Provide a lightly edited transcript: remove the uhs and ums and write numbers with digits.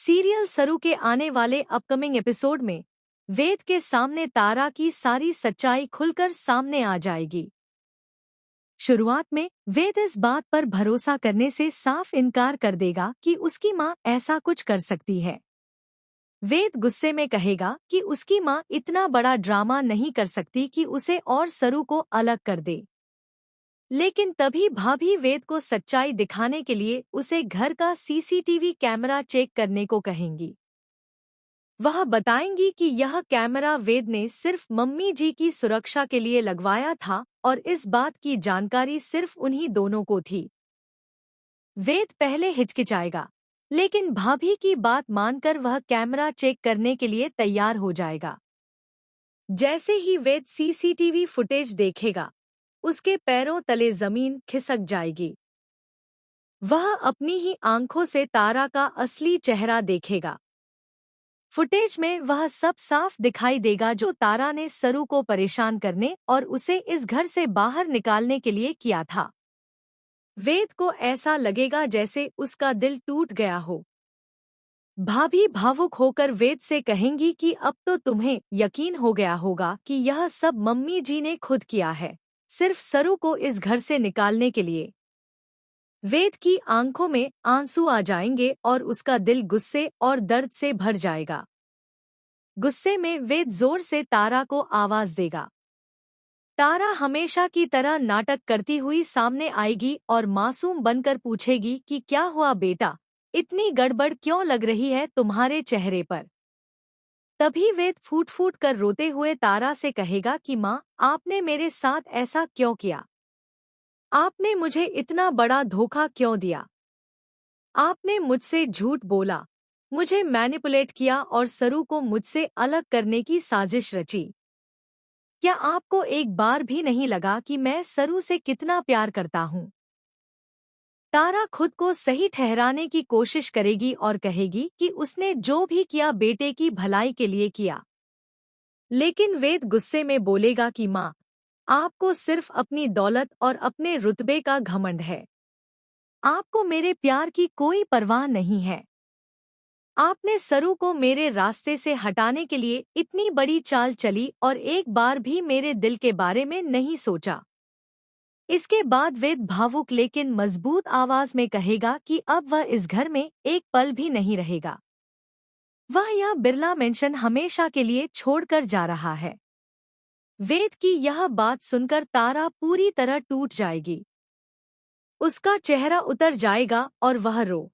Serial सरू के आने वाले अपकमिंग एपिसोड में वेद के सामने तारा की सारी सच्चाई खुलकर सामने आ जाएगी। शुरुआत में वेद इस बात पर भरोसा करने से साफ इनकार कर देगा कि उसकी माँ ऐसा कुछ कर सकती है। वेद गुस्से में कहेगा कि उसकी माँ इतना बड़ा ड्रामा नहीं कर सकती कि उसे और सरू को अलग कर दे। लेकिन तभी भाभी वेद को सच्चाई दिखाने के लिए उसे घर का सीसीटीवी कैमरा चेक करने को कहेंगी। वह बताएंगी कि यह कैमरा वेद ने सिर्फ मम्मी जी की सुरक्षा के लिए लगवाया था और इस बात की जानकारी सिर्फ उन्हीं दोनों को थी। वेद पहले हिचकिचाएगा, लेकिन भाभी की बात मानकर वह कैमरा चेक करने के लिए तैयार हो जाएगा। जैसे ही वेद सीसीटीवी फुटेज देखेगा, उसके पैरों तले जमीन खिसक जाएगी। वह अपनी ही आंखों से तारा का असली चेहरा देखेगा। फुटेज में वह सब साफ दिखाई देगा जो तारा ने सरू को परेशान करने और उसे इस घर से बाहर निकालने के लिए किया था। वेद को ऐसा लगेगा जैसे उसका दिल टूट गया हो। भाभी भावुक होकर वेद से कहेंगी कि अब तो तुम्हें यकीन हो गया होगा कि यह सब मम्मी जी ने खुद किया है, सिर्फ सरू को इस घर से निकालने के लिए। वेद की आंखों में आंसू आ जाएंगे और उसका दिल गुस्से और दर्द से भर जाएगा। गुस्से में वेद जोर से तारा को आवाज देगा। तारा हमेशा की तरह नाटक करती हुई सामने आएगी और मासूम बनकर पूछेगी कि क्या हुआ बेटा, इतनी गड़बड़ क्यों लग रही है तुम्हारे चेहरे पर। तभी वेद फूट फूट कर रोते हुए तारा से कहेगा कि माँ, आपने मेरे साथ ऐसा क्यों किया? आपने मुझे इतना बड़ा धोखा क्यों दिया? आपने मुझसे झूठ बोला, मुझे मैनिपुलेट किया और सरू को मुझसे अलग करने की साजिश रची। क्या आपको एक बार भी नहीं लगा कि मैं सरू से कितना प्यार करता हूँ? तारा खुद को सही ठहराने की कोशिश करेगी और कहेगी कि उसने जो भी किया बेटे की भलाई के लिए किया। लेकिन वेद गुस्से में बोलेगा कि माँ, आपको सिर्फ अपनी दौलत और अपने रुतबे का घमंड है। आपको मेरे प्यार की कोई परवाह नहीं है। आपने सरू को मेरे रास्ते से हटाने के लिए इतनी बड़ी चाल चली और एक बार भी मेरे दिल के बारे में नहीं सोचा। इसके बाद वेद भावुक लेकिन मजबूत आवाज में कहेगा कि अब वह इस घर में एक पल भी नहीं रहेगा। वह यह बिरला मेंशन हमेशा के लिए छोड़कर जा रहा है। वेद की यह बात सुनकर तारा पूरी तरह टूट जाएगी। उसका चेहरा उतर जाएगा और वह रो